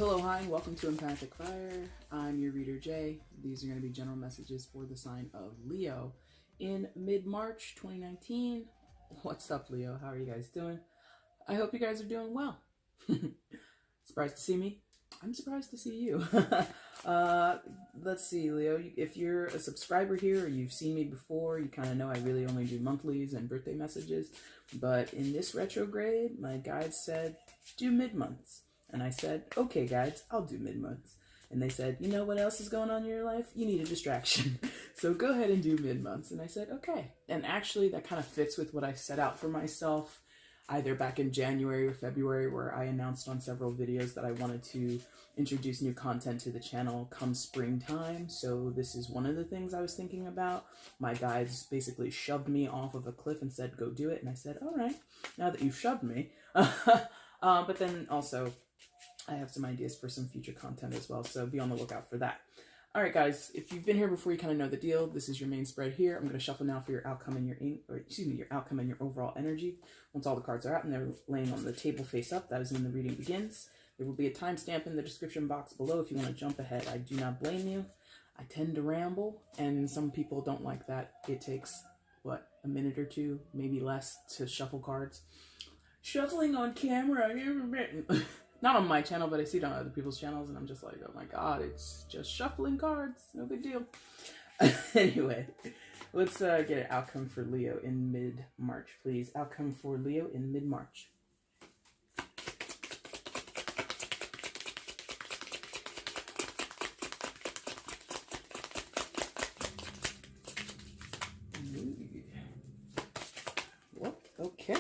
Hello, hi, and welcome to EmpathicFire. I'm your reader, Jay. These are going to be general messages for the sign of Leo in mid-March 2019. What's up, Leo? How are you guys doing? I hope you guys are doing well. Surprised to see me? I'm surprised to see you. Let's see, Leo. If you're a subscriber here or you've seen me before, you kind of know I really only do monthlies and birthday messages. But in this retrograde, my guides said, do mid-months. And I said, okay, guides, I'll do mid-months. And they said, you know what else is going on in your life? You need a distraction. So go ahead and do mid-months. And I said, okay. And actually, that kind of fits with what I set out for myself, either back in January or February, where I announced on several videos that I wanted to introduce new content to the channel come springtime. So this is one of the things I was thinking about. My guides basically shoved me off of a cliff and said, go do it. And I said, all right, now that you've shoved me. But then also, I have some ideas for some future content as well, so be on the lookout for that. All right, guys, if you've been here before, you kind of know the deal. This is your main spread here. I'm going to shuffle now for your outcome and your outcome and your overall energy. Once all the cards are out and they're laying on the table face up, that is when the reading begins. There will be a timestamp in the description box below if you want to jump ahead. I do not blame you. I tend to ramble, and some people don't like that. It takes, what, a minute or two, maybe less, to shuffle cards. Shuffling on camera, not on my channel, but I see it on other people's channels, and I'm just like, oh my god, it's just shuffling cards. No big deal. Anyway, let's get an outcome for Leo in mid-March, please. Outcome for Leo in mid-March. Whoop, okay.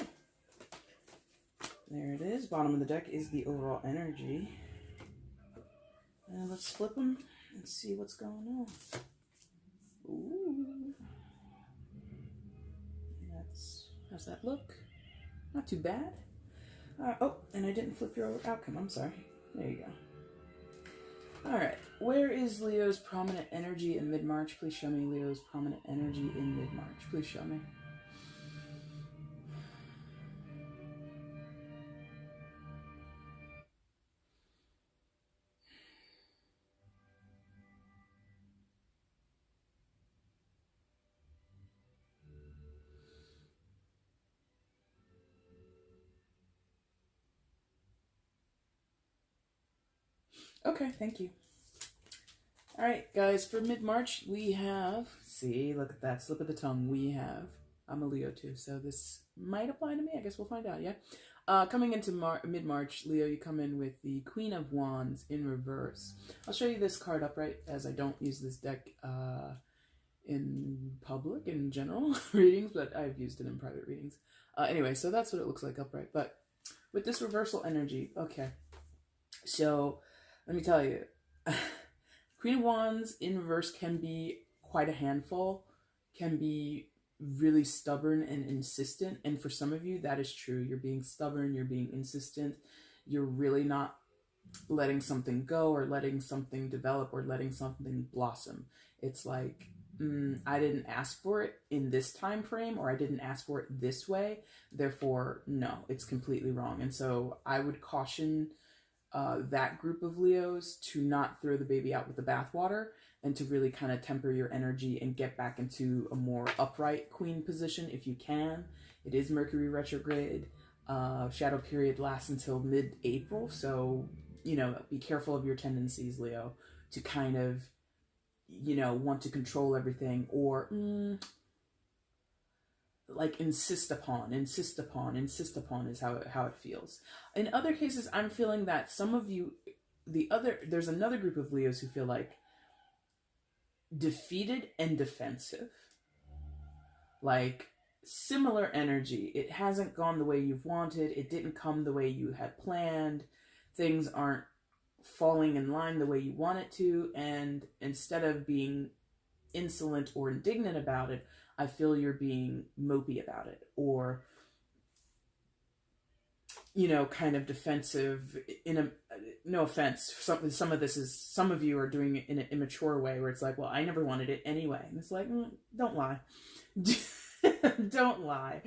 There it is. Bottom of the deck is the overall energy. And let's flip them and see what's going on. Ooh. How's that look? Not too bad. Oh, and I didn't flip your outcome. I'm sorry. There you go. All right. Where is Leo's prominent energy in mid-March? Please show me Leo's prominent energy in mid-March. Please show me. Okay, thank you. All right, guys, for mid-March, we have, see, look at that, slip of the tongue, I'm a Leo too, so this might apply to me, I guess we'll find out, yeah? Coming into mid-March, Leo, you come in with the Queen of Wands in reverse. I'll show you this card upright, as I don't use this deck in public, in general readings, but I've used it in private readings. Anyway, so that's what it looks like upright, but with this reversal energy, okay, so let me tell you, Queen of Wands in reverse can be quite a handful, can be really stubborn and insistent. And for some of you, that is true. You're being stubborn, you're being insistent, you're really not letting something go or letting something develop or letting something blossom. It's like, I didn't ask for it in this time frame, or I didn't ask for it this way. Therefore, no, it's completely wrong. And so I would caution that group of Leos to not throw the baby out with the bathwater and to really kind of temper your energy and get back into a more upright queen position if you can. It is Mercury retrograde. Shadow period lasts until mid-April. So, you know, be careful of your tendencies, Leo, to kind of, you know, want to control everything or like insist upon is how it feels. In other cases, I'm feeling that some of you, there's another group of Leos who feel like defeated and defensive. Like similar energy. It hasn't gone the way you've wanted. It didn't come the way you had planned. Things aren't falling in line the way you want it to. And instead of being insolent or indignant about it, I feel you're being mopey about it, or, you know, kind of defensive in a, no offense, some of you are doing it in an immature way where it's like, well, I never wanted it anyway. And it's like, don't lie. Don't lie.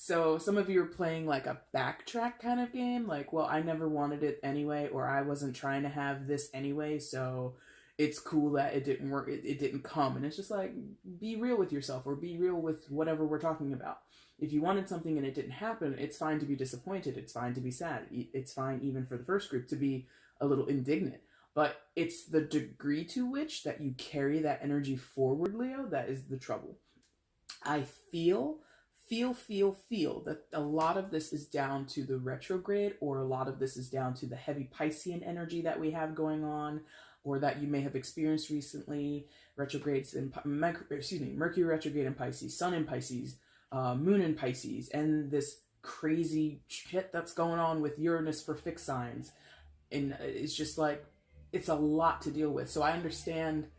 So some of you are playing like a backtrack kind of game, like, well, I never wanted it anyway, or I wasn't trying to have this anyway, so it's cool that it didn't work, it didn't come. And it's just like, be real with yourself, or be real with whatever we're talking about. If you wanted something and it didn't happen, it's fine to be disappointed, it's fine to be sad, it's fine even for the first group to be a little indignant. But it's the degree to which that you carry that energy forward, Leo, that is the trouble. I feel that a lot of this is down to the retrograde, or a lot of this is down to the heavy Piscean energy that we have going on, or that you may have experienced recently. Retrogrades in, Mercury retrograde in Pisces, Sun in Pisces, Moon in Pisces, and this crazy shit that's going on with Uranus for fixed signs. And it's just like, it's a lot to deal with. So I understand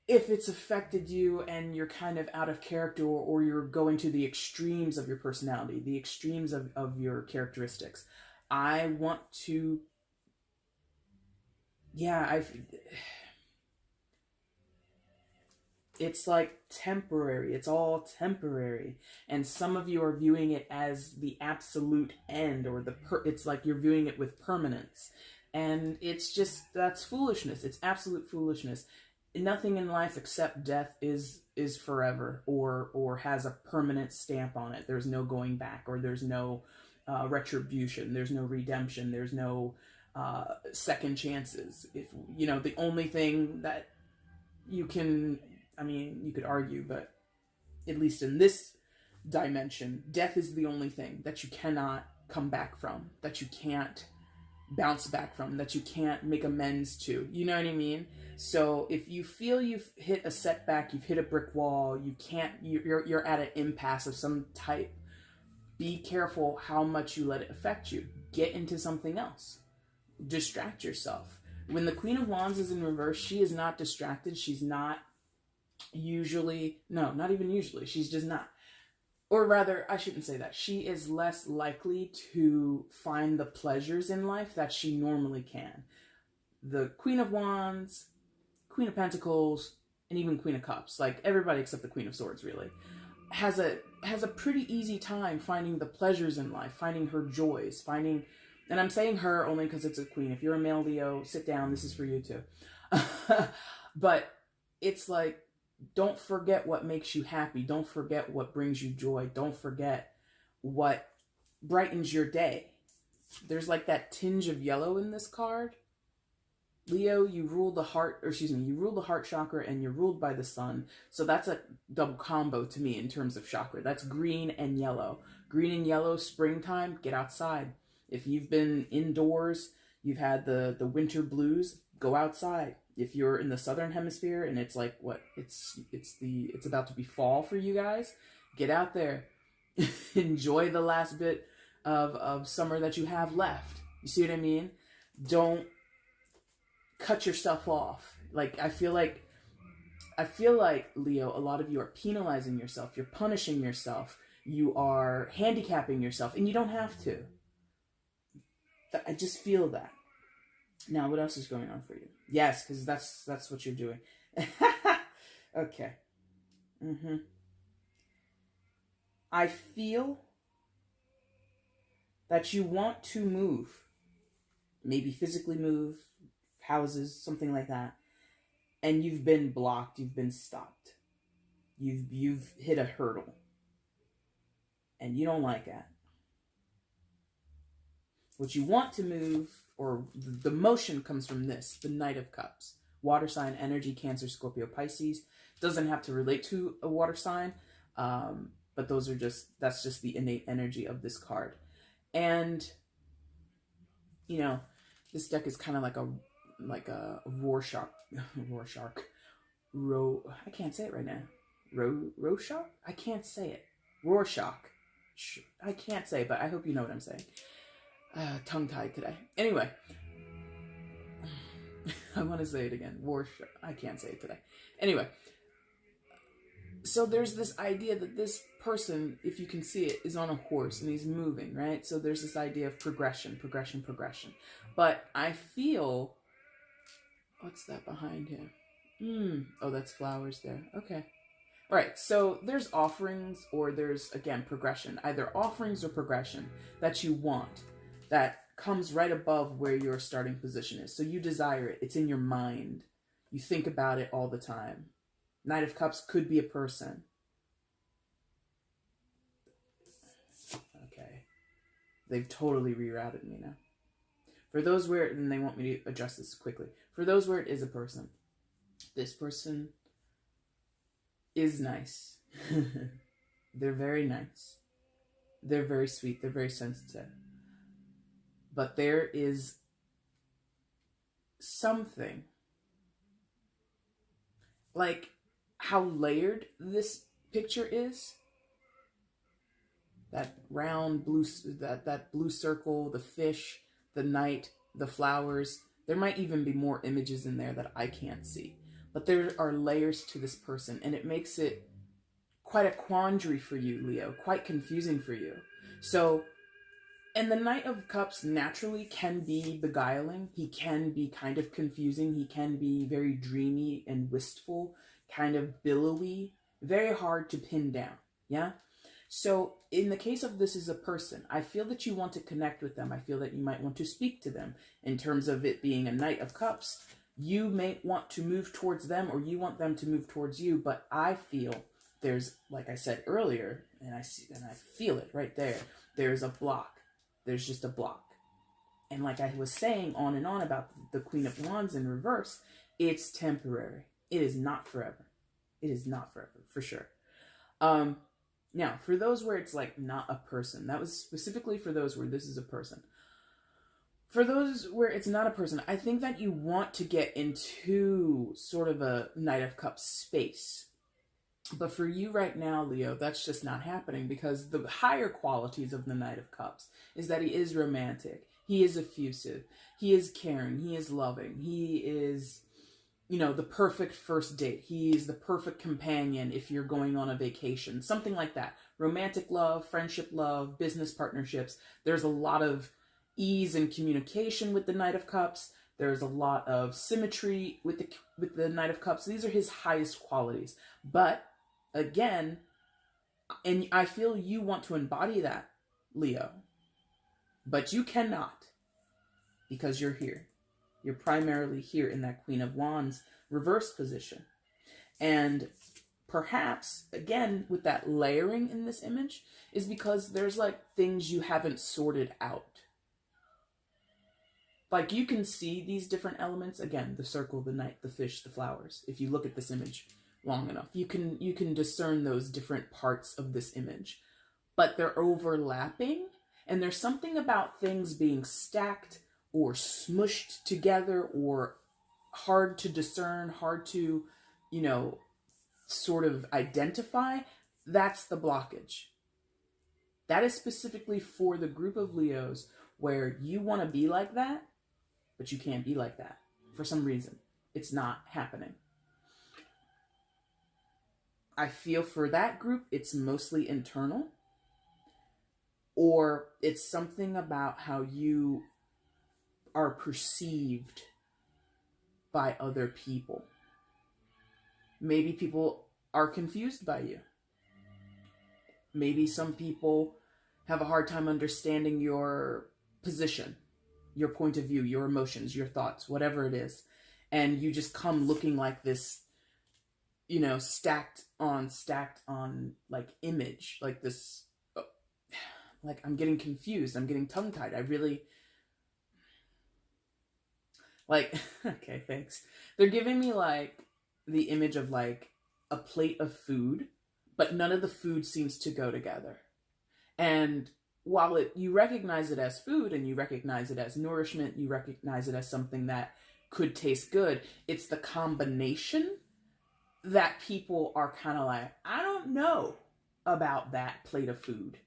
if it's affected you and you're kind of out of character, or you're going to the extremes of your personality, the extremes of your characteristics. I want to, it's like temporary. It's all temporary. And some of you are viewing it as the absolute end, or it's like you're viewing it with permanence. And it's just, that's foolishness. It's absolute foolishness. Nothing in life except death is forever, or has a permanent stamp on it. There's no going back, or there's no retribution. There's no redemption. There's no second chances. If the only thing that you can, you could argue, but at least in this dimension, death is the only thing that you cannot come back from, that you can't bounce back from, that you can't make amends to. You know what I mean? So if you feel you've hit a setback, you've hit a brick wall, you're at an impasse of some type, be careful how much you let it affect you. Get into something else. Distract yourself. When the Queen of Wands is in reverse, she is not distracted. She's not usually, no, not even usually. She's just not. Or rather, I shouldn't say that. She is less likely to find the pleasures in life that she normally can. The Queen of Wands, Queen of Pentacles, and even Queen of Cups, like everybody except the Queen of Swords really, has a pretty easy time finding the pleasures in life, finding her joys, finding, and I'm saying her only because it's a queen. If you're a male Leo, sit down, this is for you too. But it's like, don't forget what makes you happy. Don't forget what brings you joy. Don't forget what brightens your day. There's like that tinge of yellow in this card. Leo, you rule the heart, you rule the heart chakra, and you're ruled by the sun. So that's a double combo to me in terms of chakra. That's green and yellow. Green and yellow, springtime, get outside. If you've been indoors, you've had the winter blues, go outside. If you're in the southern hemisphere and it's like it's about to be fall for you guys, get out there. Enjoy the last bit of summer that you have left. You see what I mean? Don't cut yourself off. Like I feel like Leo, a lot of you are penalizing yourself, you're punishing yourself, you are handicapping yourself, and you don't have to. I just feel that. Now, what else is going on for you? Yes, because that's what you're doing. Okay. I feel that you want to move. Maybe physically move, houses, something like that. And you've been blocked, you've been stopped. You've hit a hurdle. And you don't like that. What you want to move, or the motion comes from this, the Knight of Cups. Water sign energy, Cancer, Scorpio, Pisces. Doesn't have to relate to a water sign, but that's just the innate energy of this card. And, this deck is kind of like a Rorschach. I can't say it right now. Rorschach? I can't say it. Rorschach. I can't say it, but I hope you know what I'm saying. Tongue-tied today. Anyway. I want to say it again. Rorschach. I can't say it today. Anyway. So there's this idea that this person, if you can see it, is on a horse and he's moving, right? So there's this idea of progression. But I feel... What's that behind him? Oh, that's flowers there. Okay. Right, so there's offerings or there's, again, progression. Either offerings or progression that you want that comes right above where your starting position is. So you desire it. It's in your mind. You think about it all the time. Knight of Cups could be a person. Okay. They've totally rerouted me now. For those where, and they want me to address this quickly. For those where it is a person, this person is nice. They're very nice. They're very sweet. They're very sensitive. But there is something, like how layered this picture is. That round blue, that blue circle, the fish, the night, the flowers. There might even be more images in there that I can't see. But there are layers to this person, and it makes it quite a quandary for you, Leo, quite confusing for you. So, and the Knight of Cups naturally can be beguiling. He can be kind of confusing. He can be very dreamy and wistful, kind of billowy, very hard to pin down, yeah? So in the case of this is a person, I feel that you want to connect with them. I feel that you might want to speak to them. In terms of it being a Knight of Cups, you may want to move towards them or you want them to move towards you, but I feel there's, like I said earlier, and I feel it right there, there's a block. There's just a block. And like I was saying on and on about the Queen of Wands in reverse, it's temporary. It is not forever. It is not forever, for sure. Now, for those where it's like not a person, that was specifically for those where this is a person. For those where it's not a person, I think that you want to get into sort of a Knight of Cups space. But for you right now, Leo, that's just not happening because the higher qualities of the Knight of Cups is that he is romantic. He is effusive. He is caring. He is loving. He is, you know, the perfect first date. He's the perfect companion if you're going on a vacation. Something like that. Romantic love, friendship love, business partnerships. There's a lot of ease and communication with the Knight of Cups. There's a lot of symmetry with the Knight of Cups. These are his highest qualities. But again, and I feel you want to embody that, Leo. But you cannot because you're here. You're primarily here in that Queen of Wands reverse position. And perhaps, again, with that layering in this image, is because there's like things you haven't sorted out. Like you can see these different elements. Again, the circle, the night, the fish, the flowers. If you look at this image long enough, you can discern those different parts of this image. But they're overlapping, and there's something about things being stacked or smushed together or hard to discern, hard to, you know, sort of identify. That's the blockage. That is specifically for the group of Leos where you want to be like that, but you can't be like that for some reason. It's not happening. I feel for that group, it's mostly internal, or it's something about how you are perceived by other people. Maybe people are confused by you. Maybe some people have a hard time understanding your position, your point of view, your emotions, your thoughts, whatever it is. And you just come looking like this, you know, stacked on like image, like this, like I'm getting confused. I'm getting tongue-tied. I really, like, okay, thanks. They're giving me like the image of like a plate of food, but none of the food seems to go together. And while you recognize it as food and you recognize it as nourishment, you recognize it as something that could taste good, it's the combination that people are kind of like, I don't know about that plate of food.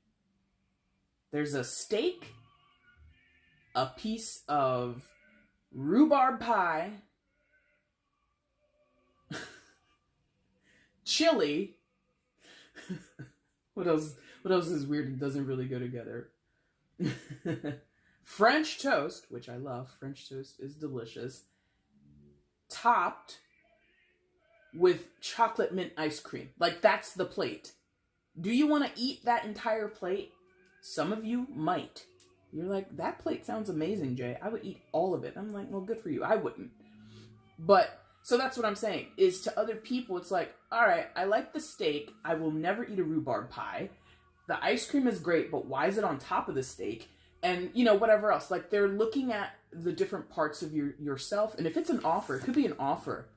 There's a steak, a piece of rhubarb pie, chili. What else is weird and doesn't really go together? French toast, which I love. French toast is delicious. Topped with chocolate mint ice cream. Like, that's the plate. Do you want to eat that entire plate? Some of you might. You're like, that plate sounds amazing, Jay. I would eat all of it. I'm like, well, good for you. I wouldn't. But, so that's what I'm saying, is to other people, it's like, all right, I like the steak. I will never eat a rhubarb pie. The ice cream is great, but why is it on top of the steak? And, you know, whatever else. Like, they're looking at the different parts of yourself. And if it's an offer, it could be an offer,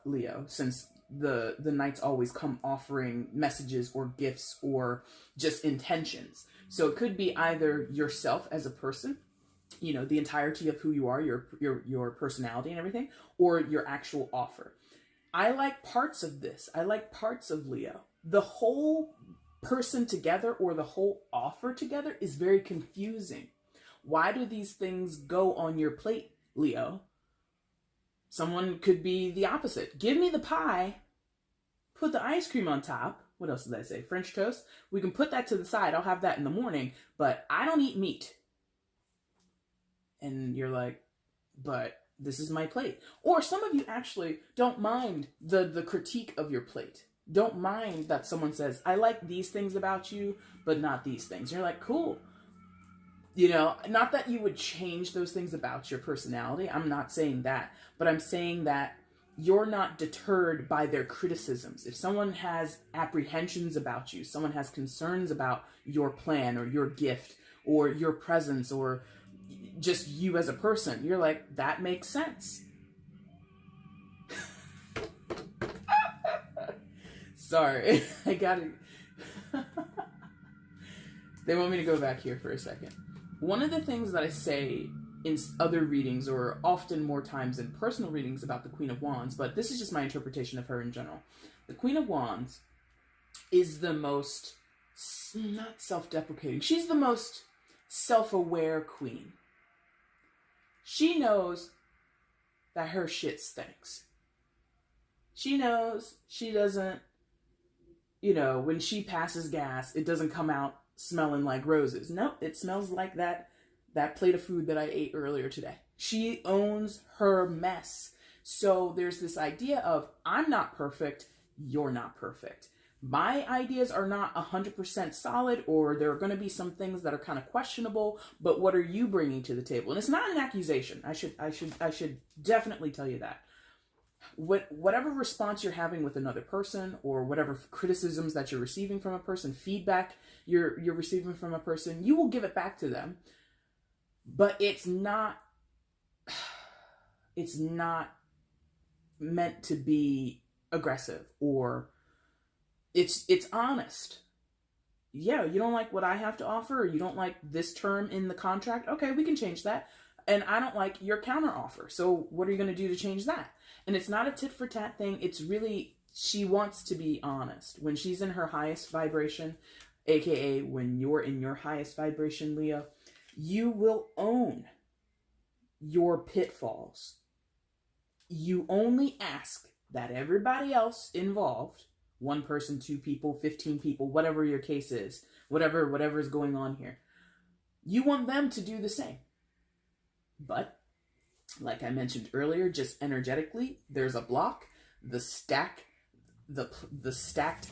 Leo, since the knights always come offering messages or gifts or just intentions. So it could be either yourself as a person, you know, the entirety of who you are, your personality and everything, or your actual offer. I like parts of this. I like parts of Leo. The whole person together or the whole offer together is very confusing. Why do these things go on your plate, Leo? Someone could be the opposite. Give me the pie, put the ice cream on top. What else did I say? French toast. We can put that to the side. I'll have that in the morning, but I don't eat meat. And you're like, but this is my plate. Or some of you actually don't mind the critique of your plate. Don't mind that someone says, I like these things about you, but not these things. You're like, cool. You know, not that you would change those things about your personality. I'm not saying that. But I'm saying that you're not deterred by their criticisms. If someone has apprehensions about you, someone has concerns about your plan or your gift or your presence or just you as a person, you're like, that makes sense. Sorry, I gotta... They want me to go back here for a second. One of the things that I say in other readings, or often more times in personal readings about the Queen of Wands, but this is just my interpretation of her in general. The Queen of Wands is the most, not self-deprecating, she's the most self-aware queen. She knows that her shit stinks. She knows she doesn't, you know, when she passes gas, it doesn't come out smelling like roses. Nope, it smells like that plate of food that I ate earlier today. She owns her mess. So there's this idea of, I'm not perfect, you're not perfect. My ideas are not 100% solid, or there are going to be some things that are kind of questionable, but what are you bringing to the table? And it's not an accusation. I should definitely tell you that. Whatever response you're having with another person, or whatever criticisms that you're receiving from a person, feedback you're receiving from a person, you will give it back to them. But it's not meant to be aggressive, or it's honest. Yeah, you don't like what I have to offer, or you don't like this term in the contract. Okay, we can change that. And I don't like your counter offer. So what are you going to do to change that? And it's not a tit for tat thing. It's really, she wants to be honest. When she's in her highest vibration, aka when you're in your highest vibration, Leo, you will own your pitfalls. You only ask that everybody else involved, one person, two people, 15 people, whatever your case is, whatever is going on here, you want them to do the same. But like I mentioned earlier, just energetically, there's a block, the stacked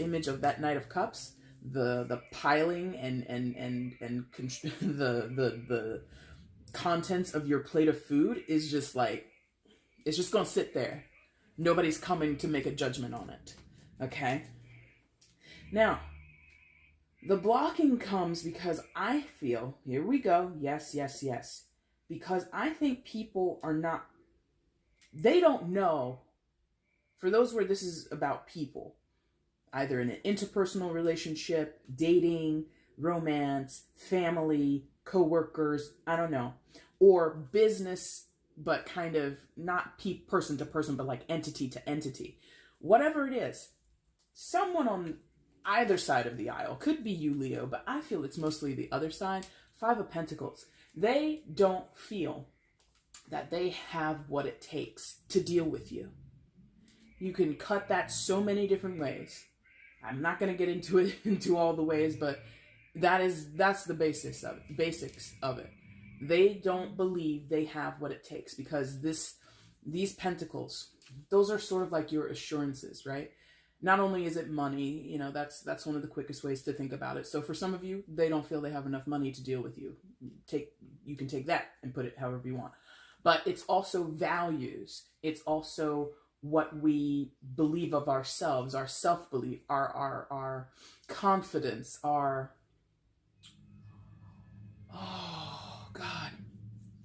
image of that Knight of Cups, the piling and the contents of your plate of food is just like, it's just gonna sit there. Nobody's coming to make a judgment on it. Okay? Now, the blocking comes because I feel, here we go, yes, because I think people are not, they don't know, for those where this is about people, either in an interpersonal relationship, dating, romance, family, co-workers, I don't know, or business, but kind of not person to person, but like entity to entity. Whatever it is, someone on either side of the aisle, could be you, Leo, but I feel it's mostly the other side, Five of Pentacles. They don't feel that they have what it takes to deal with you. You can cut that so many different ways. I'm not going to get into all the ways, but that's the basics of it. They don't believe they have what it takes, because these pentacles, those are sort of like your assurances, right? Not only is it money, you know, that's one of the quickest ways to think about it. So for some of you, they don't feel they have enough money to deal with you. You can take that and put it however you want. But it's also values. It's also what we believe of ourselves, our self-belief, our confidence, our, oh God.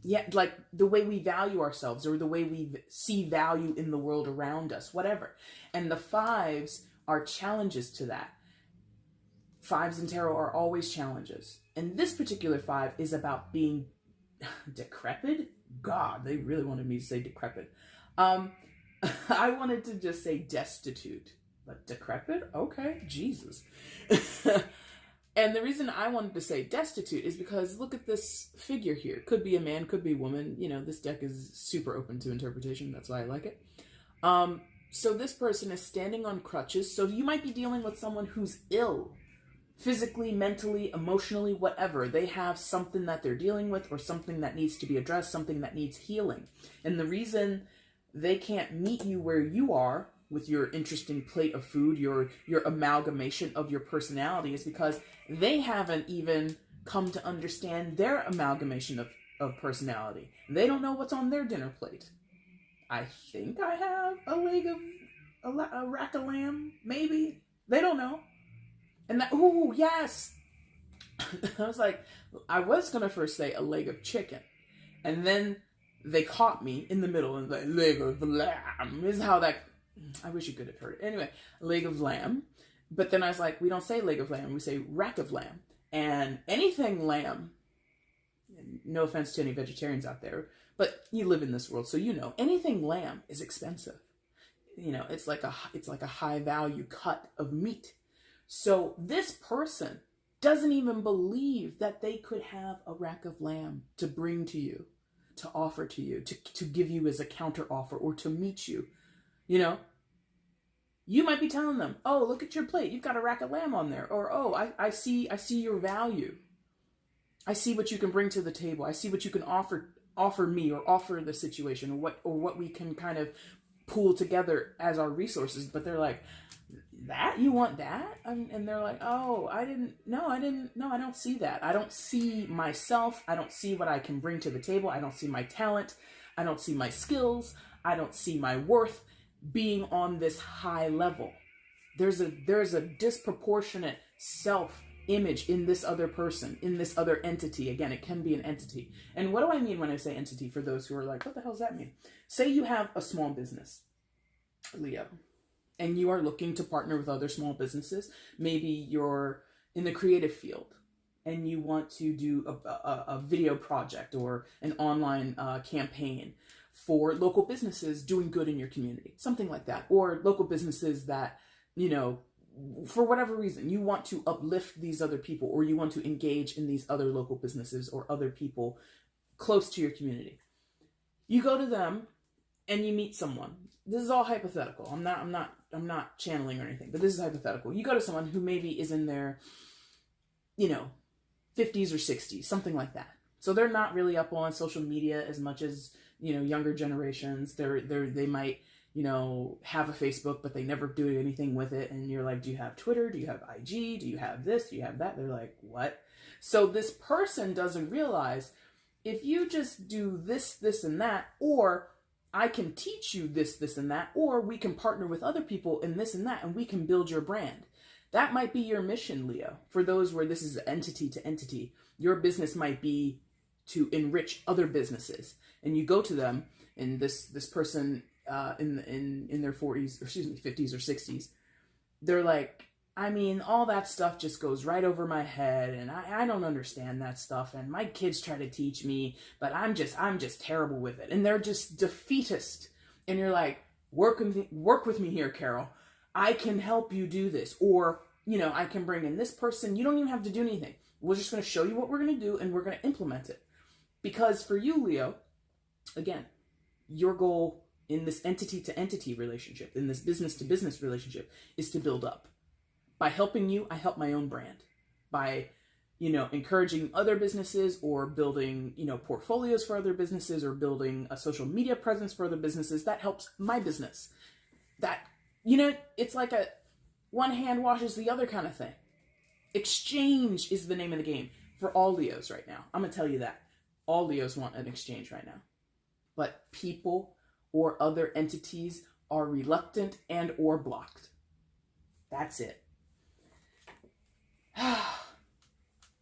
Yeah, like the way we value ourselves or the way we see value in the world around us, whatever. And the fives are challenges to that. Fives in tarot are always challenges. And this particular five is about being decrepit. God, they really wanted me to say decrepit. I wanted to just say destitute, but decrepit? Okay, Jesus. And the reason I wanted to say destitute is because look at this figure here. Could be a man, could be a woman. You know, this deck is super open to interpretation. That's why I like it. So this person is standing on crutches. So you might be dealing with someone who's ill. Physically, mentally, emotionally, whatever. They have something that they're dealing with or something that needs to be addressed, something that needs healing. And the reason they can't meet you where you are with your interesting plate of food, your amalgamation of your personality, is because they haven't even come to understand their amalgamation of personality. They don't know what's on their dinner plate. I think I have a rack of lamb, maybe. They don't know. And that, ooh, yes. I was like, I was going to first say a leg of chicken. And then they caught me in the middle and like, leg of lamb. This is how that, I wish you could have heard it. Anyway, leg of lamb. But then I was like, we don't say leg of lamb, we say rack of lamb. And anything lamb, no offense to any vegetarians out there, but you live in this world, so you know, anything lamb is expensive. You know, it's like a high value cut of meat. So this person doesn't even believe that they could have a rack of lamb to bring to you, to offer to you, to give you as a counter offer or to meet you. You know, you might be telling them, oh, look at your plate. You've got a rack of lamb on there. Or, oh, I see your value. I see what you can bring to the table. I see what you can offer me or offer the situation or what we can kind of pool together as our resources. But they're like, that? You want that? And they're like, oh, I don't see that. I don't see myself. I don't see what I can bring to the table. I don't see my talent. I don't see my skills. I don't see my worth being on this high level. There's a disproportionate self-image in this other person, in this other entity. Again, it can be an entity. And what do I mean when I say entity for those who are like, what the hell does that mean? Say you have a small business, Leo, and you are looking to partner with other small businesses. Maybe you're in the creative field and you want to do a video project or an online campaign for local businesses doing good in your community, something like that. Or local businesses that, you know, for whatever reason, you want to uplift these other people or you want to engage in these other local businesses or other people close to your community. You go to them and you meet someone. This is all hypothetical. I'm not channeling or anything, but this is hypothetical. You go to someone who maybe is in their, you know, 50s or 60s, something like that. So they're not really up on social media as much as, you know, younger generations. They might, you know, have a Facebook, but they never do anything with it. And you're like, do you have Twitter? Do you have IG? Do you have this? Do you have that? They're like, what? So this person doesn't realize if you just do this, this, and that, or I can teach you this, this, and that, or we can partner with other people in this and that, and we can build your brand. That might be your mission, Leo. For those where this is entity to entity, your business might be to enrich other businesses. And you go to them, and this person in their 40s, or excuse me, 50s or 60s, they're like, I mean, all that stuff just goes right over my head, and I don't understand that stuff, and my kids try to teach me, but I'm just terrible with it. And they're just defeatist. And you're like, work with me here, Carol. I can help you do this. Or, you know, I can bring in this person. You don't even have to do anything. We're just going to show you what we're going to do, and we're going to implement it. Because for you, Leo, again, your goal in this entity-to-entity relationship, in this business-to-business relationship, is to build up. By helping you, I help my own brand. By, encouraging other businesses or building, portfolios for other businesses or building a social media presence for other businesses. That helps my business. That, it's like a one hand washes the other kind of thing. Exchange is the name of the game for all Leos right now. I'm going to tell you that. All Leos want an exchange right now. But people or other entities are reluctant and or blocked. That's it.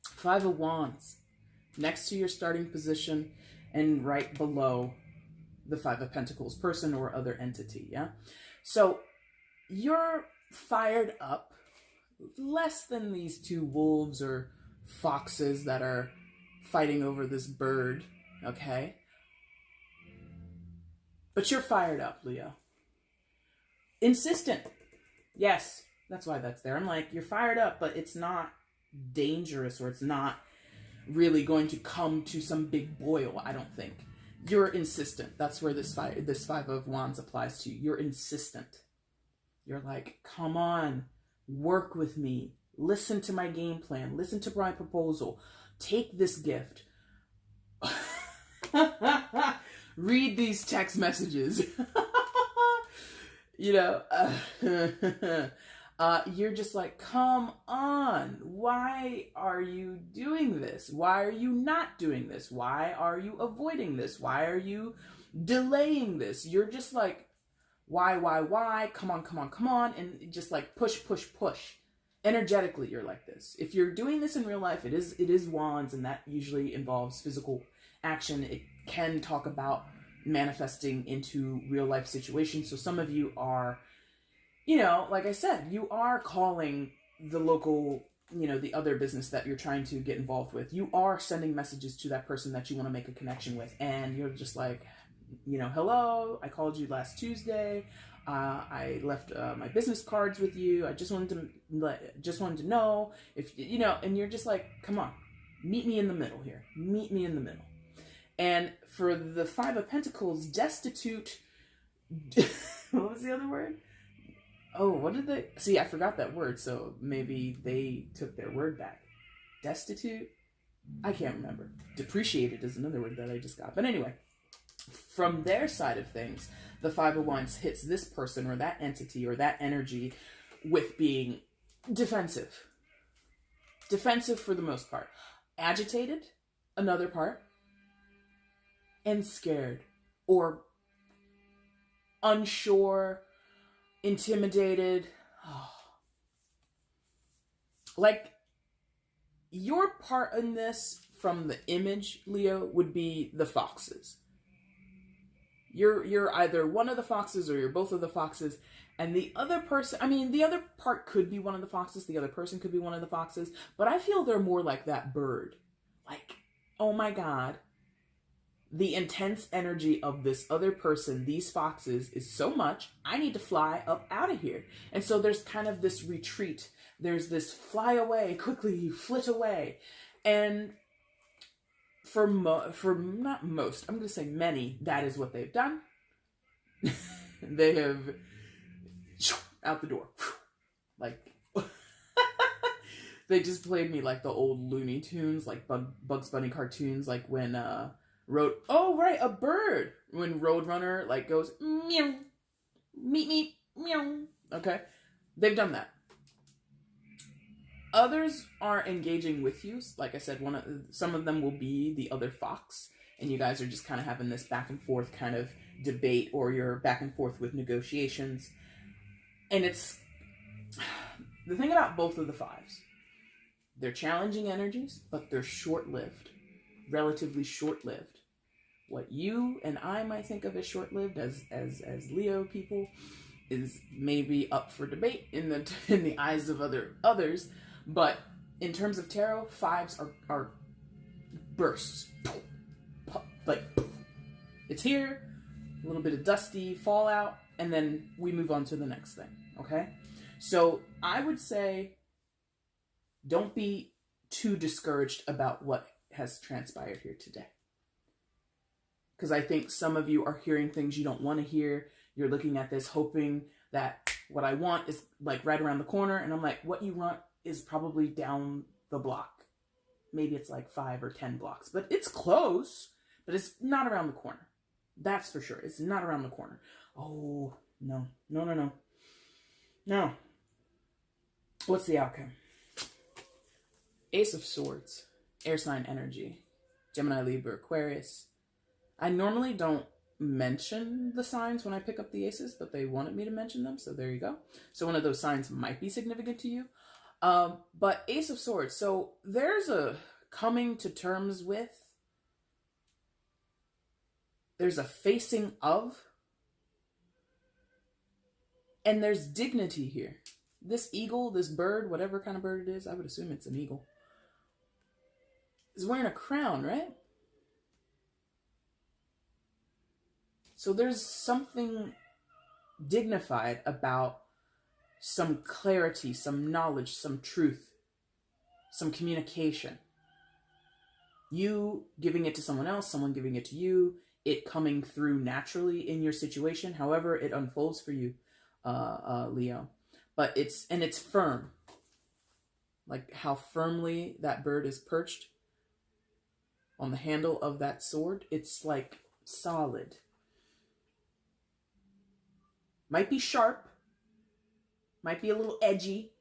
Five of Wands, next to your starting position and right below the Five of Pentacles, person or other entity, yeah? So you're fired up, less than these two wolves or foxes that are fighting over this bird, okay? But you're fired up, Leo. Insistent. Yes, that's why that's there. I'm like, you're fired up, but it's not dangerous, or it's not really going to come to some big boil, I don't think. You're insistent. That's where this Five of Wands applies to you. You're insistent. You're like, come on, work with me. Listen to my game plan. Listen to my proposal. Take this gift. Read these text messages. You're just like, come on, why are you doing this? Why are you not doing this? Why are you avoiding this? Why are you delaying this? You're just like, why? Come on. And just like push. Energetically, you're like this. If you're doing this in real life, it is wands, and that usually involves physical action. It can talk about manifesting into real life situations. So some of you are, like I said, you are calling the local, the other business that you're trying to get involved with. You are sending messages to that person that you want to make a connection with. And you're just like, hello, I called you last Tuesday. I left my business cards with you. I just wanted to know if, and you're just like, come on, meet me in the middle here. Meet me in the middle. And for the Five of Pentacles, destitute, what was the other word? Oh, what did they... See, I forgot that word, so maybe they took their word back. Destitute? I can't remember. Depreciated is another word that I just got. But anyway, from their side of things, the Five of Wands hits this person or that entity or that energy with being defensive. Defensive for the most part. Agitated, another part. And scared. Or unsure, intimidated. Like, your part in this from the image, Leo, would be the foxes. You're either one of the foxes or you're both of the foxes, and the other person, the other part could be one of the foxes, the other person could be one of the foxes, but I feel they're more like that bird. Like, oh my God, the intense energy of this other person, these foxes, is so much, I need to fly up out of here. And so there's kind of this retreat. There's this fly away, quickly flit away. And for not most, I'm going to say many, that is what they've done. They have out the door. Like, they just played me like the old Looney Tunes, like Bugs Bunny cartoons, like when, a bird. When Roadrunner, like, goes, meow, meet, meow. Okay? They've done that. Others are engaging with you. Like I said, some of them will be the other fox, and you guys are just kind of having this back and forth kind of debate, or you're back and forth with negotiations. And it's the thing about both of the fives. They're challenging energies, but they're short-lived, relatively short-lived. What you and I might think of as short-lived as Leo people is maybe up for debate in the eyes of others. But in terms of tarot, fives are bursts. Like, it's here, a little bit of dusty fallout, and then we move on to the next thing, okay? So I would say don't be too discouraged about what has transpired here today. Because I think some of you are hearing things you don't want to hear. You're looking at this hoping that what I want is like right around the corner. And I'm like, what you want is probably down the block. maybe it's like 5 or 10 blocks, but it's close, but it's not around the corner. That's for sure. It's not around the corner. Oh, no. No, no, no. No. What's the outcome? Ace of Swords. Air sign energy. Gemini, Libra, Aquarius. I normally don't mention the signs when I pick up the aces, but they wanted me to mention them, so there you go. So one of those signs might be significant to you. But Ace of Swords. So there's a coming to terms with. There's a facing of. And there's dignity here. This eagle, this bird, whatever kind of bird it is, I would assume it's an eagle, is wearing a crown, right? So there's something dignified about some clarity, some knowledge, some truth, some communication. You giving it to someone else, someone giving it to you, it coming through naturally in your situation, however it unfolds for you, Leo. But it's firm. Like how firmly that bird is perched on the handle of that sword. It's like solid. Might be sharp. Might be a little edgy.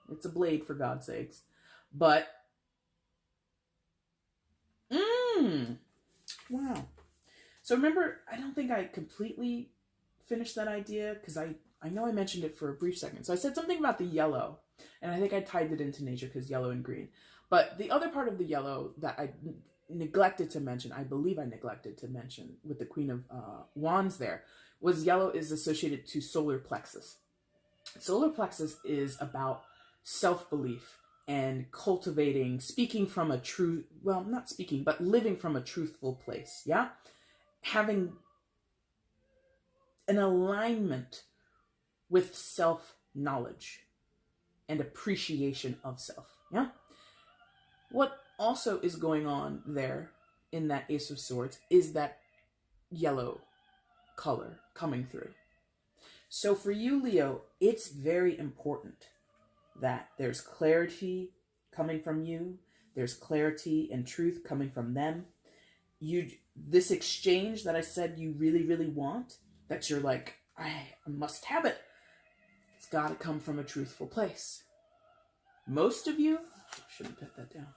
It's a blade, for God's sakes. But, wow. So remember, I don't think I completely finished that idea, because I know I mentioned it for a brief second. So I said something about the yellow, and I think I tied it into nature, because yellow and green. But the other part of the yellow that I neglected to mention, I believe I neglected to mention with the Queen of Wands there, was yellow is associated to solar plexus. Solar plexus is about self-belief and cultivating, speaking from a true, well, not speaking, but living from a truthful place, yeah? Having an alignment with self-knowledge and appreciation of self, yeah? What also is going on there in that Ace of Swords is that yellow color coming through. So for you, Leo, it's very important that there's clarity coming from you. There's clarity and truth coming from them. This exchange that I said you really, really want, that you're like, I must have it. It's got to come from a truthful place. Most of you, I shouldn't put that down.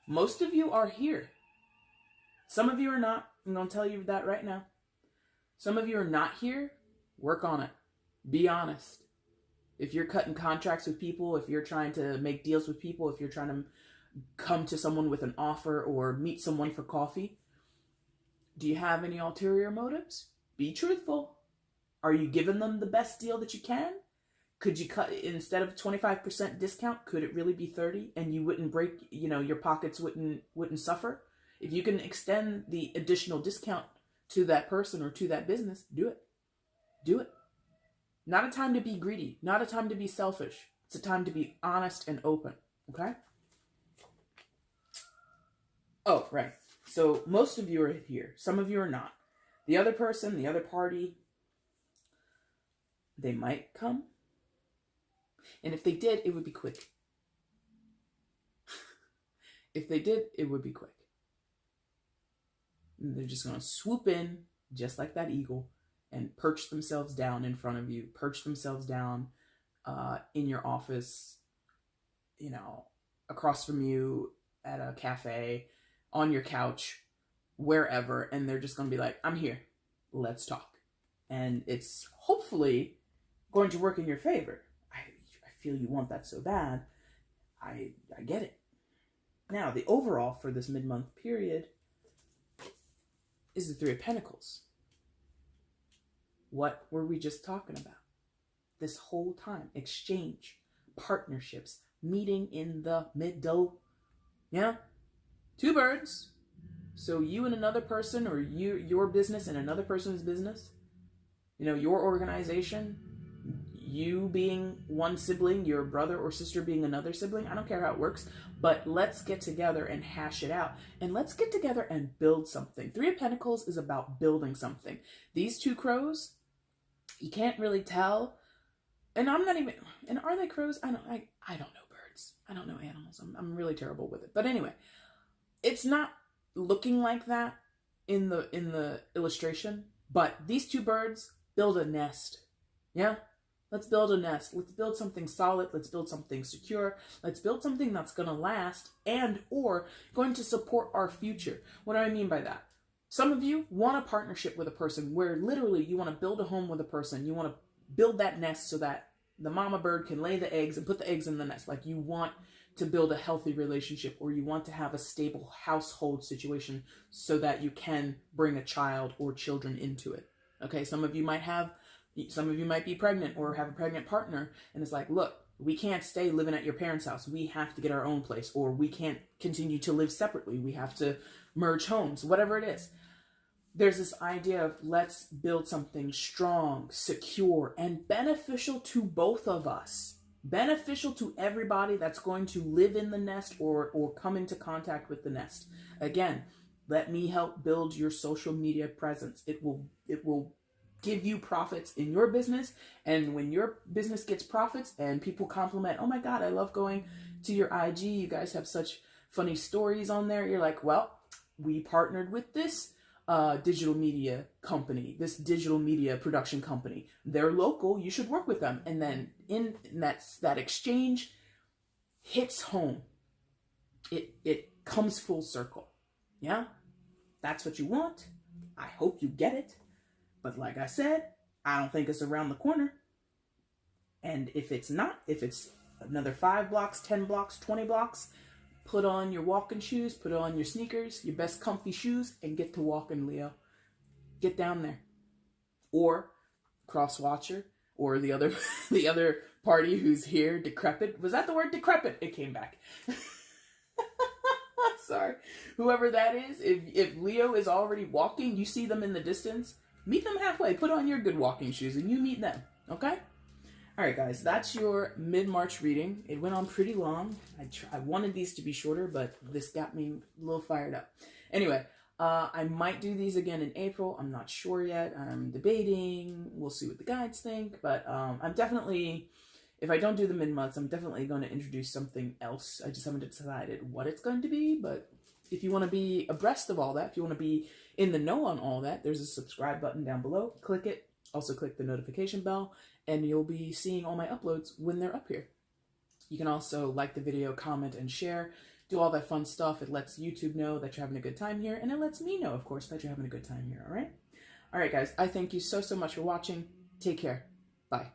Most of you are here. Some of you are not. I'm going to tell you that right now. Some of you are not here. Work on it. Be honest. If you're cutting contracts with people, if you're trying to make deals with people, if you're trying to come to someone with an offer or meet someone for coffee, do you have any ulterior motives? Be truthful. Are you giving them the best deal that you can? Could you cut, instead of 25% discount, could it really be 30 and you wouldn't break, your pockets wouldn't suffer? If you can extend the additional discount to that person or to that business, do it. Do it. Not a time to be greedy. Not a time to be selfish. It's a time to be honest and open. Okay? Oh, right. So most of you are here. Some of you are not. The other person, the other party, they might come. And if they did, it would be quick. If they did, it would be quick. And they're just going to swoop in, just like that eagle, and perch themselves down in front of you, perch themselves down in your office, across from you at a cafe, on your couch, wherever, and they're just going to be like, I'm here, let's talk. And it's hopefully going to work in your favor. I feel you want that so bad. I get it. Now, the overall for this mid-month period is the Three of Pentacles. What were we just talking about? This whole time, exchange, partnerships, meeting in the middle. Yeah? Two birds. So you and another person, or your business and another person's business. Your organization, you being one sibling, your brother or sister being another sibling. I don't care how it works, but let's get together and hash it out. And let's get together and build something. Three of Pentacles is about building something. These two crows, you can't really tell. And I'm not even, and are they crows? I don't know birds. birds. I don't know animals. I'm really terrible with it. But anyway, it's not looking like that in the illustration, but these two birds build a nest. Yeah? Let's build a nest. Let's build something solid. Let's build something secure. Let's build something that's going to last and or going to support our future. What do I mean by that? Some of you want a partnership with a person where literally you want to build a home with a person. You want to build that nest so that the mama bird can lay the eggs and put the eggs in the nest. Like you want to build a healthy relationship, or you want to have a stable household situation so that you can bring a child or children into it. Okay, some of you might be pregnant or have a pregnant partner, and it's like, look, we can't stay living at your parents' house. We have to get our own place, or we can't continue to live separately. We have to merge homes, whatever it is. There's this idea of let's build something strong, secure, and beneficial to both of us. Beneficial to everybody that's going to live in the nest or come into contact with the nest. Again, let me help build your social media presence. It will give you profits in your business. And when your business gets profits and people compliment, oh my God, I love going to your IG. You guys have such funny stories on there. You're like, well, we partnered with this digital media company, this digital media production company. They're local. You should work with them. And then that exchange hits home. It comes full circle. Yeah, that's what you want. I hope you get it. But like I said, I don't think it's around the corner. And if it's not, if it's another 5 blocks, 10 blocks, 20 blocks, put on your walking shoes, put on your sneakers, your best comfy shoes, and get to walking, Leo. Get down there. Or cross-watcher, or the other party who's here, decrepit. Was that the word decrepit? It came back. Sorry. Whoever that is, if Leo is already walking, you see them in the distance, meet them halfway. Put on your good walking shoes and you meet them. Okay? All right, guys. That's your mid-March reading. It went on pretty long. I wanted these to be shorter, but this got me a little fired up. Anyway, I might do these again in April. I'm not sure yet. I'm debating. We'll see what the guides think. But I'm definitely, if I don't do the mid-months, I'm definitely going to introduce something else. I just haven't decided what it's going to be. But if you want to be abreast of all that, if you want to be in the know on all that, there's a subscribe button down below. Click it. Also click the notification bell, and you'll be seeing all my uploads when they're up here. You can also like the video, comment, and share. Do all that fun stuff. It lets YouTube know that you're having a good time here, and it lets me know, of course, that you're having a good time here, all right? All right, guys. I thank you so much for watching. Take care. Bye.